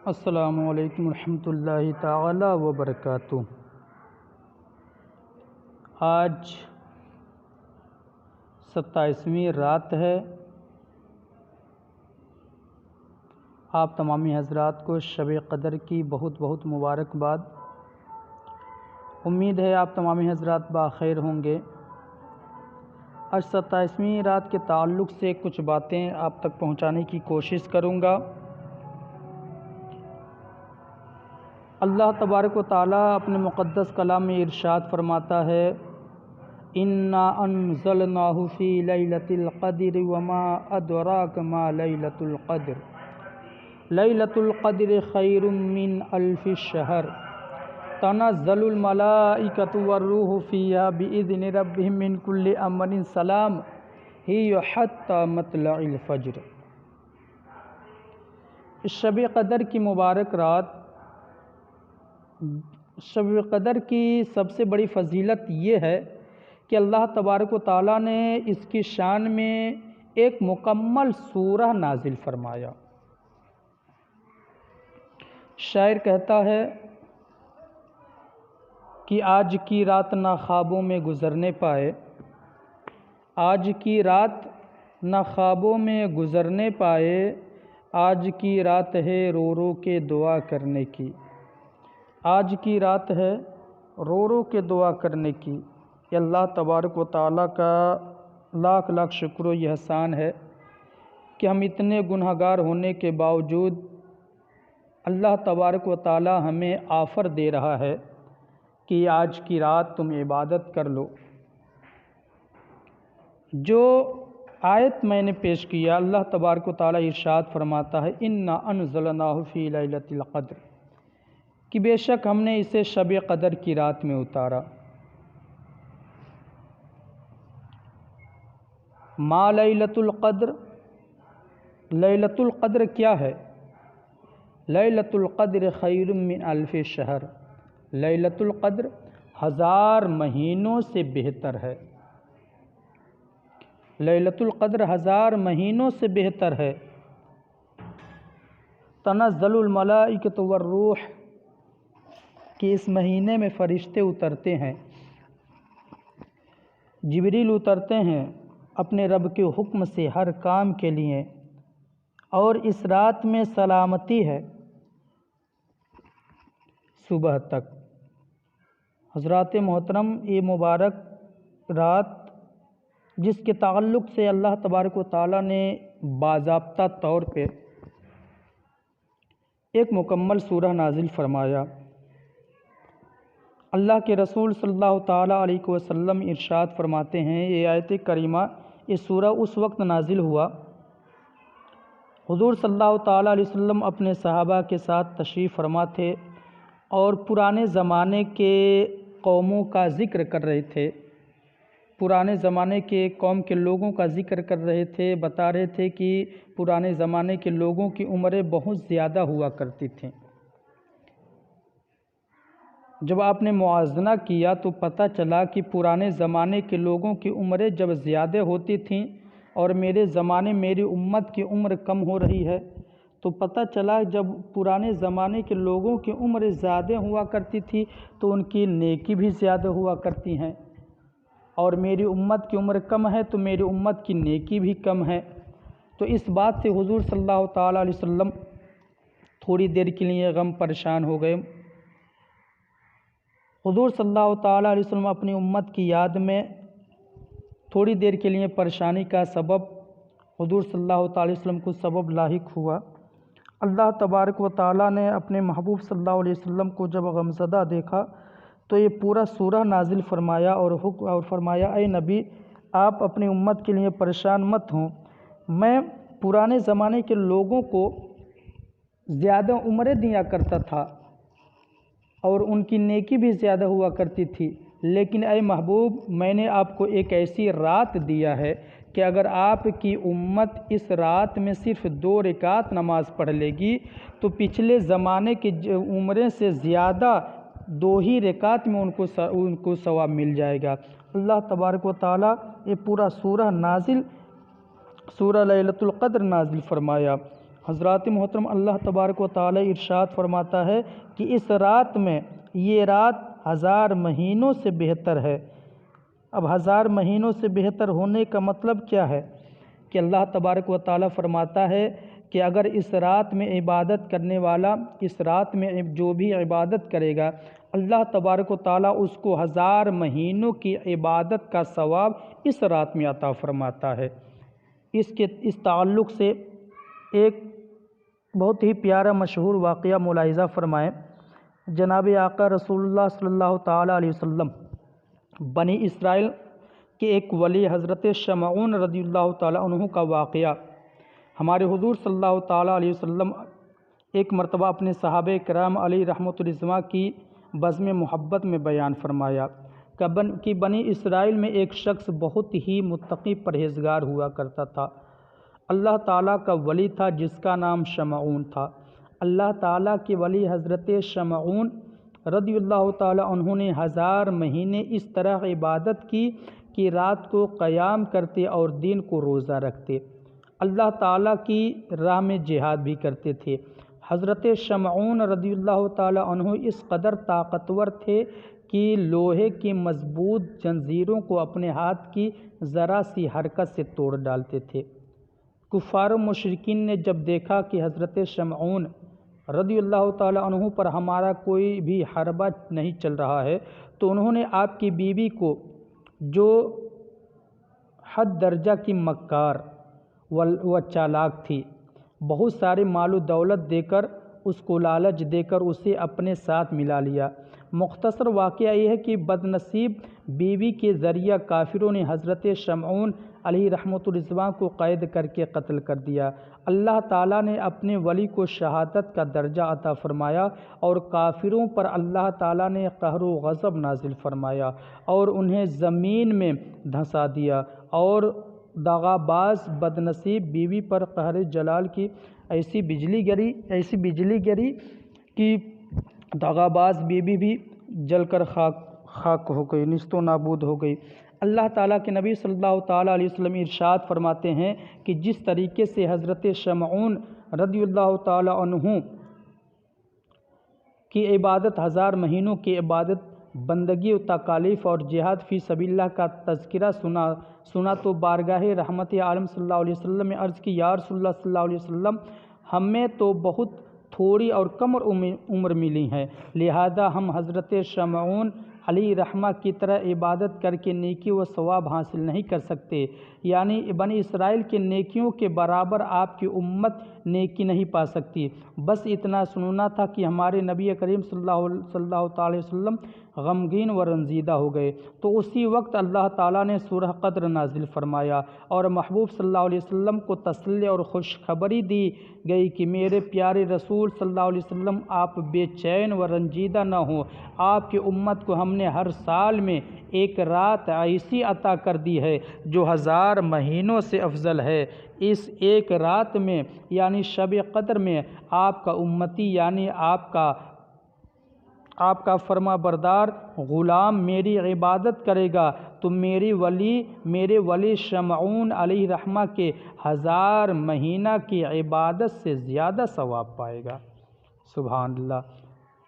السلام علیکم ورحمۃ اللہ تعالی وبرکاتہ۔ آج 27ویں رات ہے۔ آپ تمامی حضرات کو شب قدر کی بہت بہت مبارکباد۔ امید ہے آپ تمامی حضرات بخیر ہوں گے۔ آج 27ویں رات کے تعلق سے کچھ باتیں آپ تک پہنچانے کی کوشش کروں گا۔ اللہ تبارک و تعالیٰ اپنے مقدس کلام میں ارشاد فرماتا ہے، اِنَّا أَنزَلْنَاهُ فِي لَيْلَةِ الْقَدْرِ وَمَا أَدْرَاكَ مَا لَيْلَةُ الْقَدْرِ لَيْلَةُ الْقَدْرِ خَيْرٌ مِّنْ أَلْفِ الشَّهْرِ تَنَزَّلُ الْمَلَائِكَةُ وَالرُّوحُ فِيهَا بِإِذْنِ رَبِّهِم مِّن كُلِّ أَمْرٍ سَلَامٌ هِيَ حَتَّىٰ مَطْلَعِ الْفَجْرِ۔ شب قدر کی مبارک رات، شب قدر کی سب سے بڑی فضیلت یہ ہے کہ اللہ تبارک و تعالیٰ نے اس کی شان میں ایک مکمل سورہ نازل فرمایا۔ شاعر کہتا ہے کہ آج کی رات نہ خوابوں میں گزرنے پائے، آج کی رات نہ خوابوں میں گزرنے پائے، آج کی رات ہے رو رو کے دعا کرنے کی، آج کی رات ہے رو رو کے دعا کرنے کی۔ یہ اللہ تبارک و تعالیٰ کا لاکھ لاکھ شکر و احسان ہے کہ ہم اتنے گنہگار ہونے کے باوجود اللہ تبارک و تعالیٰ ہمیں آفر دے رہا ہے کہ آج کی رات تم عبادت کر لو۔ جو آیت میں نے پیش کیا، اللہ تبارک و تعالیٰ ارشاد فرماتا ہے، اِنَّا أَنزَلْنَاهُ فِي لَيْلَةِ الْقَدْرِ، کہ بے شک ہم نے اسے شب قدر کی رات میں اتارا۔ ما لیلۃ القدر، لیلۃ القدر کیا ہے؟ لیلۃ القدر خیر من الف شہر، لیلۃ القدر 1000 مہینوں سے بہتر ہے، لیلۃ القدر 1000 مہینوں سے بہتر ہے۔ تنزل الملائکۃ والروح، کہ اس مہینے میں فرشتے اترتے ہیں، جبریل اترتے ہیں اپنے رب کے حکم سے ہر کام کے لیے، اور اس رات میں سلامتی ہے صبح تک۔ حضرات محترم، یہ مبارک رات جس کے تعلق سے اللہ تبارک و تعالیٰ نے باضابطہ طور پہ ایک مکمل سورہ نازل فرمایا، اللہ کے رسول صلی اللہ تعالیٰ علیہ وسلم ارشاد فرماتے ہیں، یہ آیت کریمہ، یہ سورہ اس وقت نازل ہوا حضور صلی اللہ تعالیٰ علیہ وسلم اپنے صحابہ کے ساتھ تشریف فرما تھے اور پرانے زمانے کے قوموں کا ذکر کر رہے تھے، پرانے زمانے کے قوم کے لوگوں کا ذکر کر رہے تھے، بتا رہے تھے کہ پرانے زمانے کے لوگوں کی عمریں بہت زیادہ ہوا کرتی تھیں۔ جب آپ نے موازنہ کیا تو پتہ چلا کہ پرانے زمانے کے لوگوں کی عمریں جب زیادہ ہوتی تھیں اور میرے زمانے میری امت کی عمر کم ہو رہی ہے، تو پتہ چلا جب پرانے زمانے کے لوگوں کی عمر زیادہ ہوا کرتی تھی تو ان کی نیکی بھی زیادہ ہوا کرتی ہیں، اور میری امت کی عمر کم ہے تو میری امت کی نیکی بھی کم ہے۔ تو اس بات سے حضور صلی اللہ تعالیٰ علیہ وسلم تھوڑی دیر کے لیے غم پریشان ہو گئے۔ حضور صلی اللہ تعالیٰ علیہ وسلم اپنی امت کی یاد میں تھوڑی دیر کے لیے پریشانی کا سبب حضور صلی اللہ تعالیٰ علیہ وسلم کو سبب لاحق ہوا۔ اللہ تبارک و تعالیٰ نے اپنے محبوب صلی اللہ علیہ وسلم کو جب غمزدہ دیکھا تو یہ پورا سورہ نازل فرمایا اور فرمایا، اے نبی، آپ اپنی امت کے لیے پریشان مت ہوں، میں پرانے زمانے کے لوگوں کو زیادہ عمریں دیا کرتا تھا اور ان کی نیکی بھی زیادہ ہوا کرتی تھی، لیکن اے محبوب، میں نے آپ کو ایک ایسی رات دیا ہے کہ اگر آپ کی امت اس رات میں صرف 2 رکعت نماز پڑھ لے گی تو پچھلے زمانے کی عمریں سے زیادہ 2 ہی رکعت میں ان کو ثواب مل جائے گا۔ اللہ تبارک و تعالیٰ یہ پورا سورہ لیلۃ القدر نازل فرمایا۔ حضرات محترم، اللہ تبارک و تعالی ارشاد فرماتا ہے کہ اس رات میں، یہ رات 1000 مہینوں سے بہتر ہے۔ اب 1000 مہینوں سے بہتر ہونے کا مطلب کیا ہے؟ کہ اللہ تبارک و تعالی فرماتا ہے کہ اگر اس رات میں عبادت کرنے والا، اس رات میں جو بھی عبادت کرے گا، اللہ تبارک و تعالی اس کو 1000 مہینوں کی عبادت کا ثواب اس رات میں عطا فرماتا ہے۔ اس تعلق سے ایک بہت ہی پیارا مشہور واقعہ ملاحظہ فرمائیں۔ جناب آقا رسول اللہ صلی اللہ تعالیٰ علیہ وسلم، بنی اسرائیل کے ایک ولی حضرت شمعون رضی اللہ تعالیٰ عنہ کا واقعہ ہمارے حضور صلی اللہ تعالیٰ علیہ وسلم ایک مرتبہ اپنے صحابہ کرام علیہ رحمۃ الرضوان کی بزم محبت میں بیان فرمایا کہ بنی اسرائیل میں ایک شخص بہت ہی متقی پرہیزگار ہوا کرتا تھا، اللہ تعالیٰ کا ولی تھا جس کا نام شمعون تھا۔ اللہ تعالیٰ کے ولی حضرت شمعون رضی اللہ تعالیٰ عنہ نے 1000 مہینے اس طرح عبادت کی کہ رات کو قیام کرتے اور دن کو روزہ رکھتے، اللہ تعالیٰ کی راہ میں جہاد بھی کرتے تھے۔ حضرت شمعون رضی اللہ تعالیٰ عنہ اس قدر طاقتور تھے کہ لوہے کی مضبوط زنجیروں کو اپنے ہاتھ کی ذرا سی حرکت سے توڑ ڈالتے تھے۔ کفار و مشرکین نے جب دیکھا کہ حضرت شمعون رضی اللہ تعالیٰ عنہ پر ہمارا کوئی بھی حربہ نہیں چل رہا ہے، تو انہوں نے آپ کی بیوی کو، جو حد درجہ کی مکار و چالاک تھی، بہت سارے مال و دولت دے کر، اس کو لالچ دے کر اسے اپنے ساتھ ملا لیا۔ مختصر واقعہ یہ ہے کہ بد نصیب بیوی کے ذریعہ کافروں نے حضرت شمعون علیہ رحمۃ الرضوان کو قید کر کے قتل کر دیا۔ اللہ تعالیٰ نے اپنے ولی کو شہادت کا درجہ عطا فرمایا اور کافروں پر اللہ تعالیٰ نے قہر و غضب نازل فرمایا اور انہیں زمین میں دھنسا دیا، اور دغا باز بد نصیب بیوی پر قہر جلال کی ایسی بجلی گری کہ دغا باز بیوی بھی جل کر خاک ہو گئی، نیست و نابود ہو گئی۔ اللہ تعالیٰ کے نبی صلی اللہ تعالیٰ علیہ وسلم ارشاد فرماتے ہیں کہ جس طریقے سے حضرت شمعون رضی اللہ تعالیٰ عنہ کی عبادت 1000 مہینوں کی عبادت، بندگی و تکالیف اور جہاد فی سبیل اللہ کا تذکرہ سنا تو بارگاہ رحمت عالم صلی اللہ علیہ وسلم میں عرض کی، یا رسول اللہ صلی اللہ علیہ وسلم، ہمیں تو بہت تھوڑی اور کم عمر ملی ہے، لہذا ہم حضرت شمعون علی رحمہ کی طرح عبادت کر کے نیکی و ثواب حاصل نہیں کر سکتے، یعنی بنی اسرائیل کے نیکیوں کے برابر آپ کی امت نیکی نہیں پا سکتی۔ بس اتنا سننا تھا کہ ہمارے نبی کریم صلی اللہ تعالی وسلم غمگین و رنجیدہ ہو گئے، تو اسی وقت اللہ تعالیٰ نے سورہ قدر نازل فرمایا اور محبوب صلی اللہ علیہ وسلم کو تسلی اور خوشخبری دی گئی کہ میرے پیارے رسول صلی اللہ علیہ وسلم، آپ بے چین و رنجیدہ نہ ہوں، آپ کی امت کو ہم نے ہر سال میں ایک رات ایسی عطا کر دی ہے جو 1000 مہینوں سے افضل ہے۔ اس ایک رات میں یعنی شب قدر میں آپ کا امتی یعنی آپ کا فرما بردار غلام میری عبادت کرے گا تو میرے ولی شمعون علیہ رحمہ کے 1000 مہینہ کی عبادت سے زیادہ ثواب پائے گا۔ سبحان اللہ۔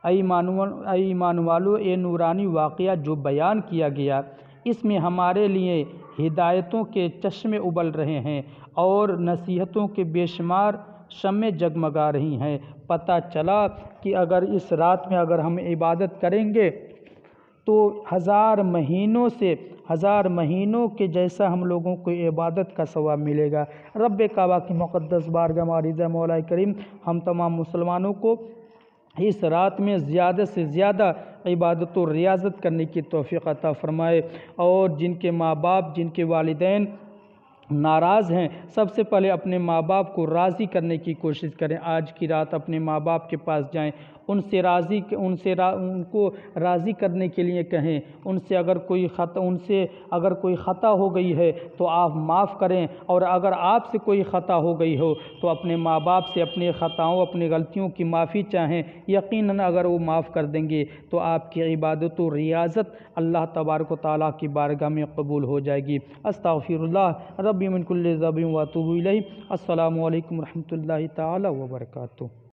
اے ایمان والو، اے نورانی واقعہ جو بیان کیا گیا، اس میں ہمارے لیے ہدایتوں کے چشمے ابل رہے ہیں اور نصیحتوں کے بے شمار شمع جگمگا رہی ہیں۔ پتہ چلا کہ اگر اس رات میں اگر ہم عبادت کریں گے تو 1000 مہینوں کے جیسا ہم لوگوں کو عبادت کا ثواب ملے گا۔ رب کعبہ کی مقدس بارگاہ معرض مولا کریم ہم تمام مسلمانوں کو اس رات میں زیادہ سے زیادہ عبادت و ریاضت کرنے کی توفیق عطا فرمائے، اور جن کے ماں باپ، جن کے والدین ناراض ہیں، سب سے پہلے اپنے ماں باپ کو راضی کرنے کی کوشش کریں۔ آج کی رات اپنے ماں باپ کے پاس جائیں، ان کو راضی کرنے کے لیے کہیں، ان سے اگر کوئی خطا ہو گئی ہے تو آپ معاف کریں، اور اگر آپ سے کوئی خطا ہو گئی ہو تو اپنے ماں باپ سے اپنے خطاؤں، اپنی غلطیوں کی معافی چاہیں۔ یقیناً اگر وہ معاف کر دیں گے تو آپ کی عبادت و ریاضت اللہ تبارک و تعالیٰ کی بارگاہ میں قبول ہو جائے گی۔ استغفر اللہ رب ربی من کل ذنب واتوب الیہ۔ السلام علیکم ورحمۃ اللہ تعالی وبرکاتہ۔